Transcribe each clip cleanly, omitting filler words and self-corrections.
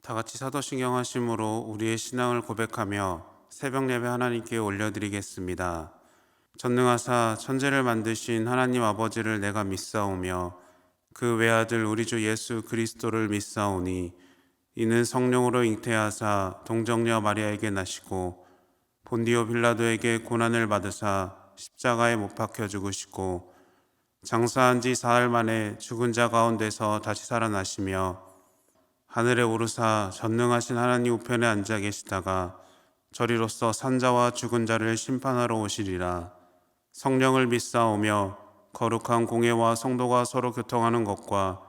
다 같이 사도신경 하심으로 우리의 신앙을 고백하며 새벽 예배 하나님께 올려드리겠습니다. 전능하사 천지를 만드신 하나님 아버지를 내가 믿사오며 그 외아들 우리 주 예수 그리스도를 믿사오니 이는 성령으로 잉태하사 동정녀 마리아에게 나시고 본디오 빌라도에게 고난을 받으사 십자가에 못 박혀 죽으시고 장사한 지 사흘 만에 죽은 자 가운데서 다시 살아나시며 하늘에 오르사 전능하신 하나님 우편에 앉아 계시다가 저리로서 산자와 죽은 자를 심판하러 오시리라. 성령을 믿사오며 거룩한 공회와 성도가 서로 교통하는 것과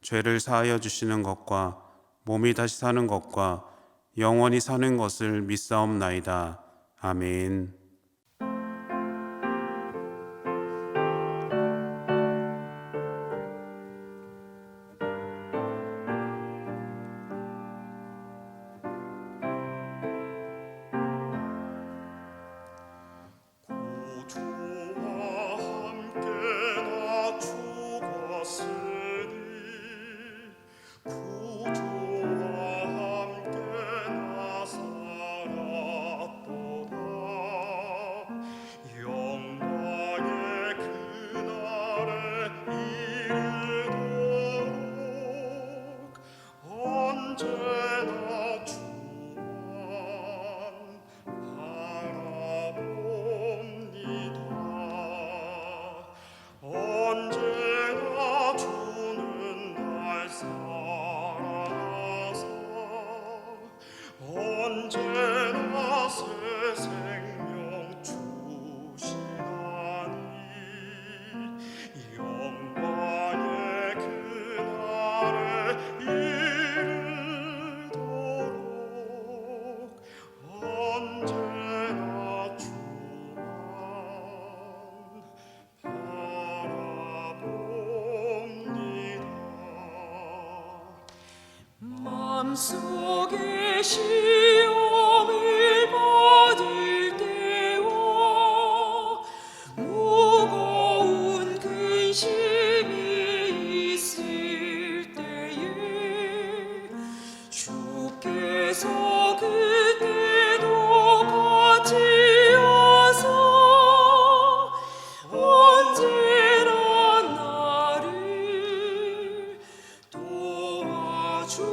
죄를 사하여 주시는 것과 몸이 다시 사는 것과 영원히 사는 것을 믿사옵나이다. 아멘. 마음속에 시험을 받을 때와 무거운 근심이 있을 때에 주께서 그때도 같이 하사 언제나 나를 도와주시네.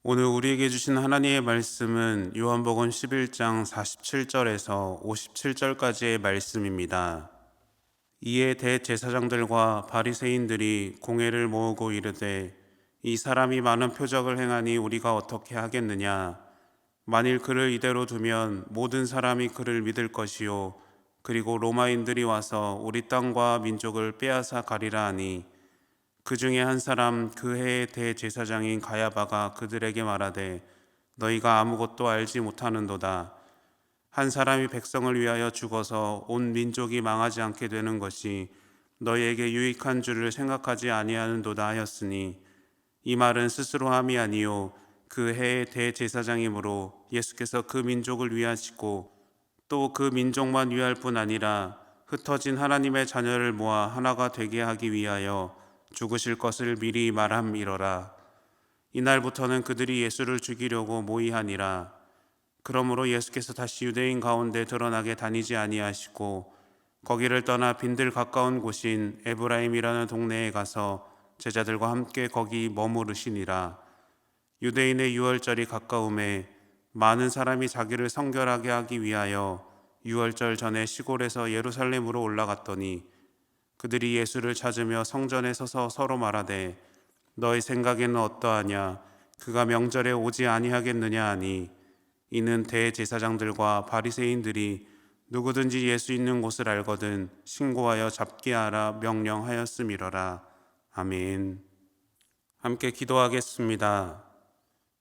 오늘 우리에게 주신 하나님의 말씀은 요한복음 11장 47절에서 57절까지의 말씀입니다. 이에 대제사장들과 바리새인들이 공회를 모으고 이르되 이 사람이 많은 표적을 행하니 우리가 어떻게 하겠느냐? 만일 그를 이대로 두면 모든 사람이 그를 믿을 것이요 그리고 로마인들이 와서 우리 땅과 민족을 빼앗아 가리라 하니 그 중에 한 사람 그 해의 대제사장인 가야바가 그들에게 말하되 너희가 아무것도 알지 못하는도다. 한 사람이 백성을 위하여 죽어서 온 민족이 망하지 않게 되는 것이 너희에게 유익한 줄을 생각하지 아니하는도다 하였으니 이 말은 스스로 함이 아니요 그 해의 대제사장이므로 예수께서 그 민족을 위하시고 또 그 민족만 위할 뿐 아니라 흩어진 하나님의 자녀를 모아 하나가 되게 하기 위하여 죽으실 것을 미리 말함이러라. 이날부터는 그들이 예수를 죽이려고 모의하니라. 그러므로 예수께서 다시 유대인 가운데 드러나게 다니지 아니하시고 거기를 떠나 빈들 가까운 곳인 에브라임이라는 동네에 가서 제자들과 함께 거기 머무르시니라. 유대인의 유월절이 가까움에 많은 사람이 자기를 성결하게 하기 위하여 유월절 전에 시골에서 예루살렘으로 올라갔더니 그들이 예수를 찾으며 성전에 서서 서로 말하되 너희 생각에는 어떠하냐? 그가 명절에 오지 아니하겠느냐 하니 이는 대제사장들과 바리새인들이 누구든지 예수 있는 곳을 알거든 신고하여 잡게 하라 명령하였음이러라. 아멘. 함께 기도하겠습니다.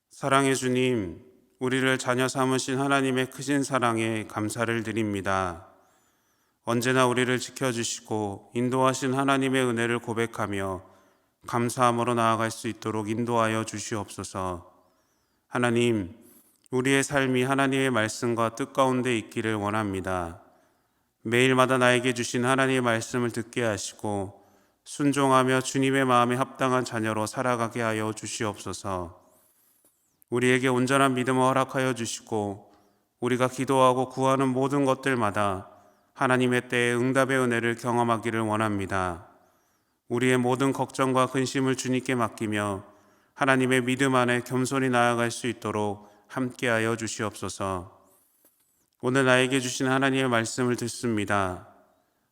사랑의 주님, 우리를 자녀 삼으신 하나님의 크신 사랑에 감사를 드립니다. 언제나 우리를 지켜주시고 인도하신 하나님의 은혜를 고백하며 감사함으로 나아갈 수 있도록 인도하여 주시옵소서. 하나님, 우리의 삶이 하나님의 말씀과 뜻 가운데 있기를 원합니다. 매일마다 나에게 주신 하나님의 말씀을 듣게 하시고 순종하며 주님의 마음에 합당한 자녀로 살아가게 하여 주시옵소서. 우리에게 온전한 믿음을 허락하여 주시고 우리가 기도하고 구하는 모든 것들마다 하나님의 때에 응답의 은혜를 경험하기를 원합니다. 우리의 모든 걱정과 근심을 주님께 맡기며 하나님의 믿음 안에 겸손히 나아갈 수 있도록 함께하여 주시옵소서. 오늘 나에게 주신 하나님의 말씀을 듣습니다.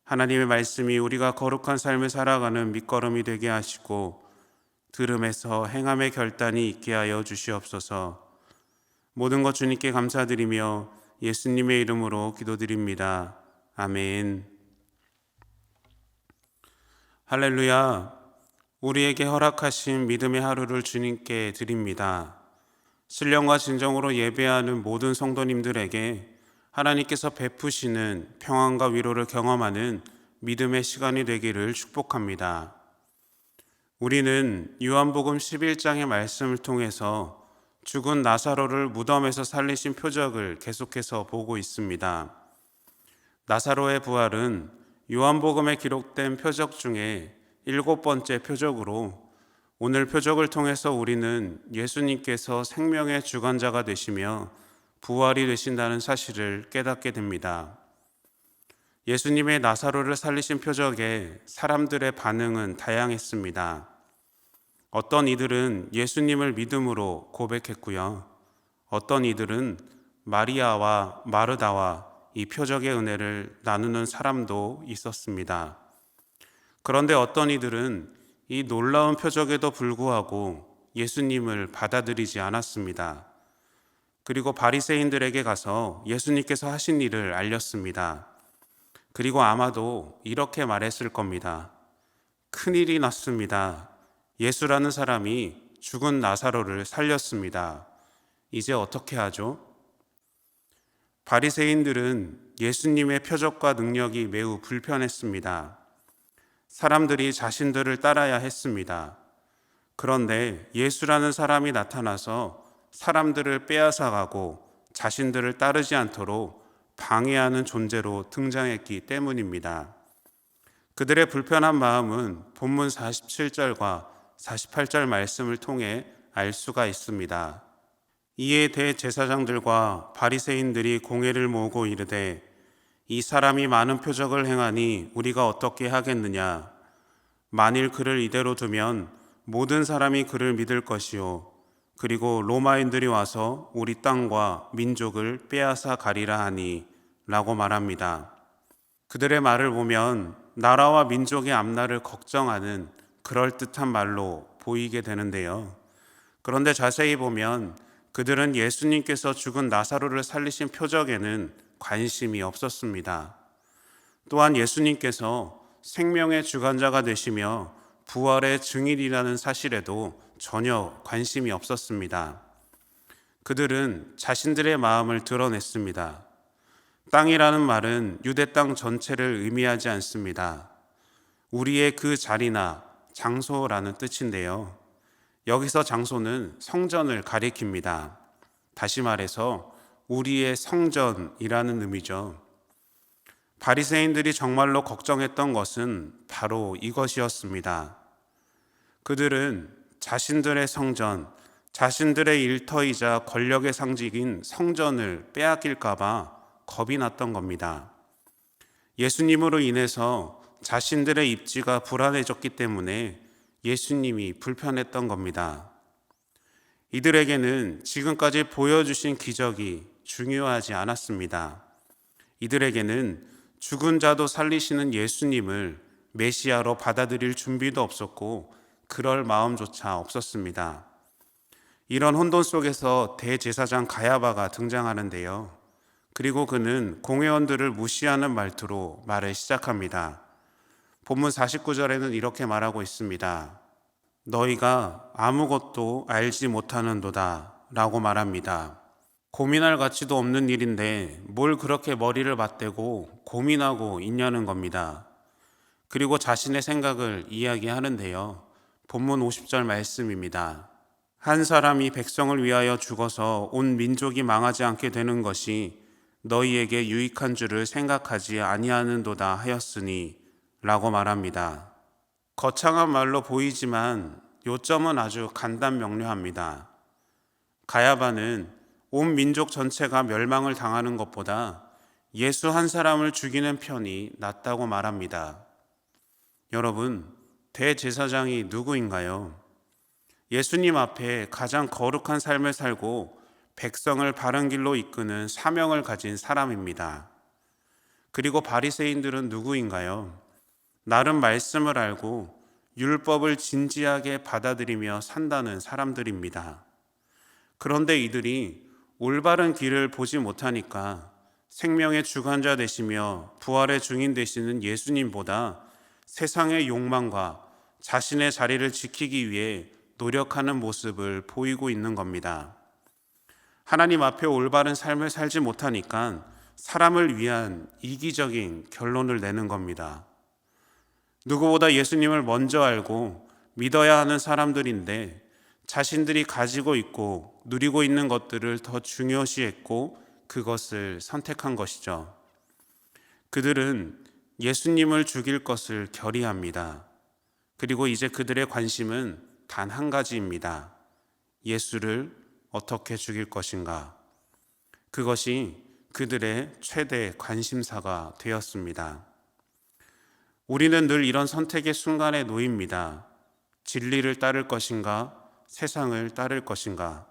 하나님의 말씀이 우리가 거룩한 삶을 살아가는 밑거름이 되게 하시고 들음에서 행함의 결단이 있게 하여 주시옵소서. 모든 것 주님께 감사드리며 예수님의 이름으로 기도드립니다. 아멘. 할렐루야. 우리에게 허락하신 믿음의 하루를 주님께 드립니다. 신령과 진정으로 예배하는 모든 성도님들에게 하나님께서 베푸시는 평안과 위로를 경험하는 믿음의 시간이 되기를 축복합니다. 우리는 요한복음 11장의 말씀을 통해서 죽은 나사로를 무덤에서 살리신 표적을 계속해서 보고 있습니다. 나사로의 부활은 요한복음에 기록된 표적 중에 7번째 표적으로 오늘 표적을 통해서 우리는 예수님께서 생명의 주관자가 되시며 부활이 되신다는 사실을 깨닫게 됩니다. 예수님의 나사로를 살리신 표적에 사람들의 반응은 다양했습니다. 어떤 이들은 예수님을 믿음으로 고백했고요. 어떤 이들은 마리아와 마르다와 이 표적의 은혜를 나누는 사람도 있었습니다. 그런데 어떤 이들은 이 놀라운 표적에도 불구하고 예수님을 받아들이지 않았습니다. 그리고 바리새인들에게 가서 예수님께서 하신 일을 알렸습니다. 그리고 아마도 이렇게 말했을 겁니다. 큰일이 났습니다. 예수라는 사람이 죽은 나사로를 살렸습니다. 이제 어떻게 하죠? 바리새인들은 예수님의 표적과 능력이 매우 불편했습니다. 사람들이 자신들을 따라야 했습니다. 그런데 예수라는 사람이 나타나서 사람들을 빼앗아가고 자신들을 따르지 않도록 방해하는 존재로 등장했기 때문입니다. 그들의 불편한 마음은 본문 47절과 48절 말씀을 통해 알 수가 있습니다. 이에 대제사장들과 바리새인들이 공회를 모으고 이르되 이 사람이 많은 표적을 행하니 우리가 어떻게 하겠느냐? 만일 그를 이대로 두면 모든 사람이 그를 믿을 것이요 그리고 로마인들이 와서 우리 땅과 민족을 빼앗아 가리라 하니 라고 말합니다. 그들의 말을 보면 나라와 민족의 앞날을 걱정하는 그럴듯한 말로 보이게 되는데요. 그런데 자세히 보면 그들은 예수님께서 죽은 나사로를 살리신 표적에는 관심이 없었습니다. 또한 예수님께서 생명의 주관자가 되시며 부활의 증인이라는 사실에도 전혀 관심이 없었습니다. 그들은 자신들의 마음을 드러냈습니다. 땅이라는 말은 유대 땅 전체를 의미하지 않습니다. 우리의 그 자리나 장소라는 뜻인데요. 여기서 장소는 성전을 가리킵니다. 다시 말해서 우리의 성전이라는 의미죠. 바리새인들이 정말로 걱정했던 것은 바로 이것이었습니다. 그들은 자신들의 성전, 자신들의 일터이자 권력의 상징인 성전을 빼앗길까 봐 겁이 났던 겁니다. 예수님으로 인해서 자신들의 입지가 불안해졌기 때문에 예수님이 불편했던 겁니다. 이들에게는 지금까지 보여주신 기적이 중요하지 않았습니다. 이들에게는 죽은 자도 살리시는 예수님을 메시아로 받아들일 준비도 없었고 그럴 마음조차 없었습니다. 이런 혼돈 속에서 대제사장 가야바가 등장하는데요. 그리고 그는 공회원들을 무시하는 말투로 말을 시작합니다. 본문 49절에는 이렇게 말하고 있습니다. 너희가 아무것도 알지 못하는도다 라고 말합니다. 고민할 가치도 없는 일인데 뭘 그렇게 머리를 맞대고 고민하고 있냐는 겁니다. 그리고 자신의 생각을 이야기하는데요. 본문 50절 말씀입니다. 한 사람이 백성을 위하여 죽어서 온 민족이 망하지 않게 되는 것이 너희에게 유익한 줄을 생각하지 아니하는도다 하였으니 라고 말합니다. 거창한 말로 보이지만 요점은 아주 간단명료합니다. 가야바는 온 민족 전체가 멸망을 당하는 것보다 예수 한 사람을 죽이는 편이 낫다고 말합니다. 여러분, 대제사장이 누구인가요? 예수님 앞에 가장 거룩한 삶을 살고 백성을 바른 길로 이끄는 사명을 가진 사람입니다. 그리고 바리새인들은 누구인가요? 나름 말씀을 알고 율법을 진지하게 받아들이며 산다는 사람들입니다. 그런데 이들이 올바른 길을 보지 못하니까 생명의 주관자 되시며 부활의 증인 되시는 예수님보다 세상의 욕망과 자신의 자리를 지키기 위해 노력하는 모습을 보이고 있는 겁니다. 하나님 앞에 올바른 삶을 살지 못하니까 사람을 위한 이기적인 결론을 내는 겁니다. 누구보다 예수님을 먼저 알고 믿어야 하는 사람들인데 자신들이 가지고 있고 누리고 있는 것들을 더 중요시했고 그것을 선택한 것이죠. 그들은 예수님을 죽일 것을 결의합니다. 그리고 이제 그들의 관심은 단 한 가지입니다. 예수를 어떻게 죽일 것인가? 그것이 그들의 최대 관심사가 되었습니다. 우리는 늘 이런 선택의 순간에 놓입니다. 진리를 따를 것인가? 세상을 따를 것인가?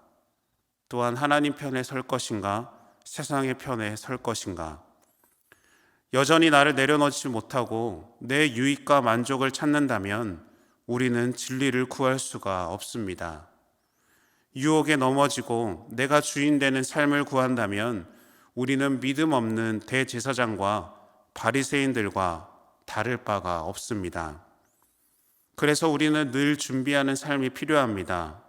또한 하나님 편에 설 것인가? 세상의 편에 설 것인가? 여전히 나를 내려놓지 못하고 내 유익과 만족을 찾는다면 우리는 진리를 구할 수가 없습니다. 유혹에 넘어지고 내가 주인 되는 삶을 구한다면 우리는 믿음 없는 대제사장과 바리새인들과 다를 바가 없습니다. 그래서 우리는 늘 준비하는 삶이 필요합니다.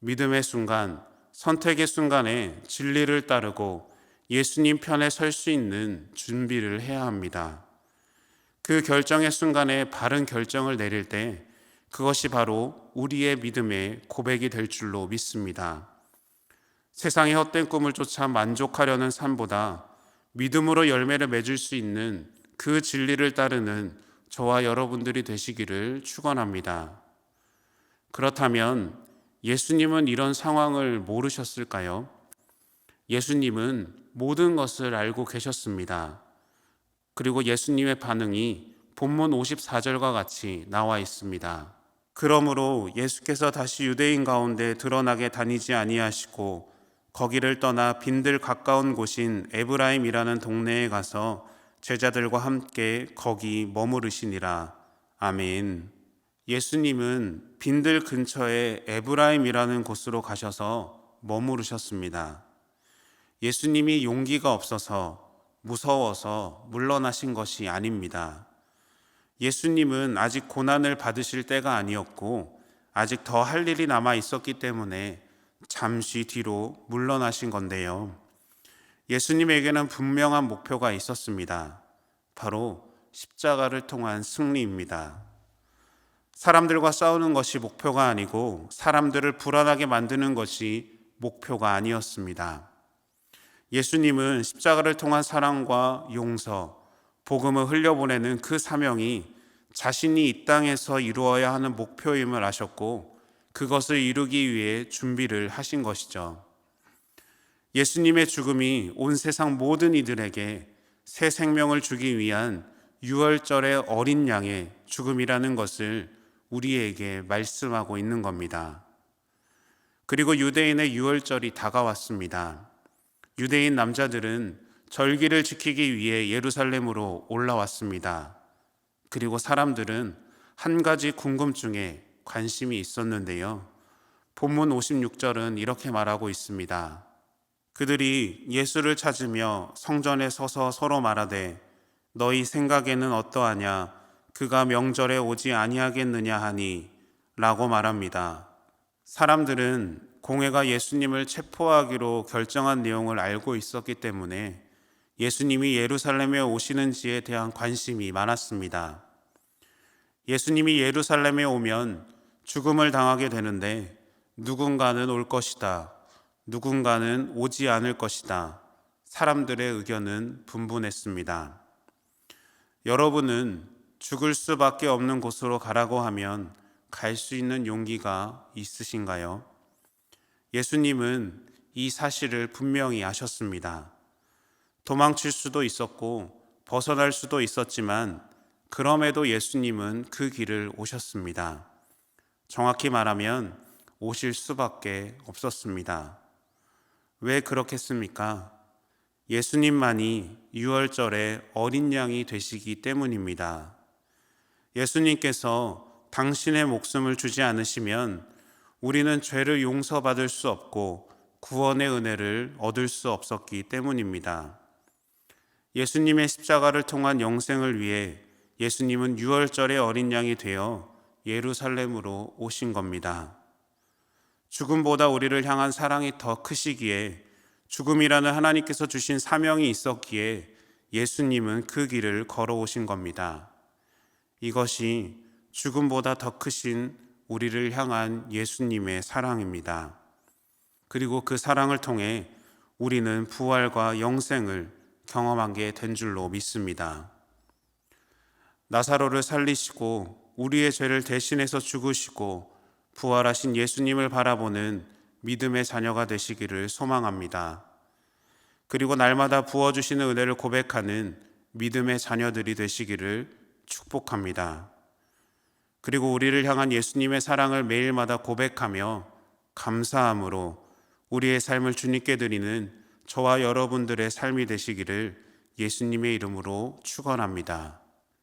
믿음의 순간, 선택의 순간에 진리를 따르고 예수님 편에 설 수 있는 준비를 해야 합니다. 그 결정의 순간에 바른 결정을 내릴 때 그것이 바로 우리의 믿음의 고백이 될 줄로 믿습니다. 세상의 헛된 꿈을 쫓아 만족하려는 삶보다 믿음으로 열매를 맺을 수 있는 그 진리를 따르는 저와 여러분들이 되시기를 축원합니다. 그렇다면 예수님은 이런 상황을 모르셨을까요? 예수님은 모든 것을 알고 계셨습니다. 그리고 예수님의 반응이 본문 54절과 같이 나와 있습니다. 그러므로 예수께서 다시 유대인 가운데 드러나게 다니지 아니하시고 거기를 떠나 빈들 가까운 곳인 에브라임이라는 동네에 가서 제자들과 함께 거기 머무르시니라. 아멘. 예수님은 빈들 근처에 에브라임이라는 곳으로 가셔서 머무르셨습니다. 예수님이 용기가 없어서 무서워서 물러나신 것이 아닙니다. 예수님은 아직 고난을 받으실 때가 아니었고 아직 더 할 일이 남아 있었기 때문에 잠시 뒤로 물러나신 건데요. 예수님에게는 분명한 목표가 있었습니다. 바로 십자가를 통한 승리입니다. 사람들과 싸우는 것이 목표가 아니고 사람들을 불안하게 만드는 것이 목표가 아니었습니다. 예수님은 십자가를 통한 사랑과 용서, 복음을 흘려보내는 그 사명이 자신이 이 땅에서 이루어야 하는 목표임을 아셨고 그것을 이루기 위해 준비를 하신 것이죠. 예수님의 죽음이 온 세상 모든 이들에게 새 생명을 주기 위한 유월절의 어린 양의 죽음이라는 것을 우리에게 말씀하고 있는 겁니다. 그리고 유대인의 유월절이 다가왔습니다. 유대인 남자들은 절기를 지키기 위해 예루살렘으로 올라왔습니다. 그리고 사람들은 한 가지 궁금증에 관심이 있었는데요. 본문 56절은 이렇게 말하고 있습니다. 그들이 예수를 찾으며 성전에 서서 서로 말하되 너희 생각에는 어떠하냐? 그가 명절에 오지 아니하겠느냐 하니 라고 말합니다. 사람들은 공회가 예수님을 체포하기로 결정한 내용을 알고 있었기 때문에 예수님이 예루살렘에 오시는지에 대한 관심이 많았습니다. 예수님이 예루살렘에 오면 죽음을 당하게 되는데 누군가는 올 것이다. 누군가는 오지 않을 것이다. 사람들의 의견은 분분했습니다. 여러분은 죽을 수밖에 없는 곳으로 가라고 하면 갈 수 있는 용기가 있으신가요? 예수님은 이 사실을 분명히 아셨습니다. 도망칠 수도 있었고 벗어날 수도 있었지만 그럼에도 예수님은 그 길을 오셨습니다. 정확히 말하면 오실 수밖에 없었습니다. 왜 그렇겠습니까? 예수님만이 유월절에 어린 양이 되시기 때문입니다. 예수님께서 당신의 목숨을 주지 않으시면 우리는 죄를 용서받을 수 없고 구원의 은혜를 얻을 수 없었기 때문입니다. 예수님의 십자가를 통한 영생을 위해 예수님은 유월절의 어린 양이 되어 예루살렘으로 오신 겁니다. 죽음보다 우리를 향한 사랑이 더 크시기에 죽음이라는 하나님께서 주신 사명이 있었기에 예수님은 그 길을 걸어오신 겁니다. 이것이 죽음보다 더 크신 우리를 향한 예수님의 사랑입니다. 그리고 그 사랑을 통해 우리는 부활과 영생을 경험하게 된 줄로 믿습니다. 나사로를 살리시고 우리의 죄를 대신해서 죽으시고 부활하신 예수님을 바라보는 믿음의 자녀가 되시기를 소망합니다. 그리고 날마다 부어주시는 은혜를 고백하는 믿음의 자녀들이 되시기를 축복합니다. 그리고 우리를 향한 예수님의 사랑을 매일마다 고백하며 감사함으로 우리의 삶을 주님께 드리는 저와 여러분들의 삶이 되시기를 예수님의 이름으로 축원합니다.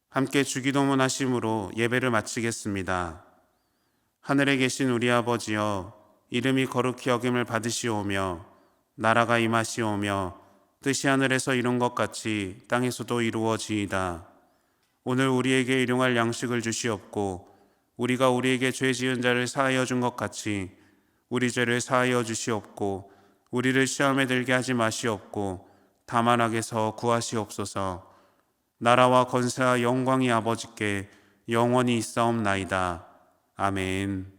함께 주기도문 하심으로 예배를 마치겠습니다. 하늘에 계신 우리 아버지여, 이름이 거룩히 여김을 받으시오며 나라가 임하시오며 뜻이 하늘에서 이룬 것 같이 땅에서도 이루어지이다. 오늘 우리에게 일용할 양식을 주시옵고 우리가 우리에게 죄 지은 자를 사하여 준 것 같이 우리 죄를 사하여 주시옵고 우리를 시험에 들게 하지 마시옵고 다만 악에서 구하시옵소서. 나라와 권세와 영광이 아버지께 영원히 있사옵나이다. 아멘.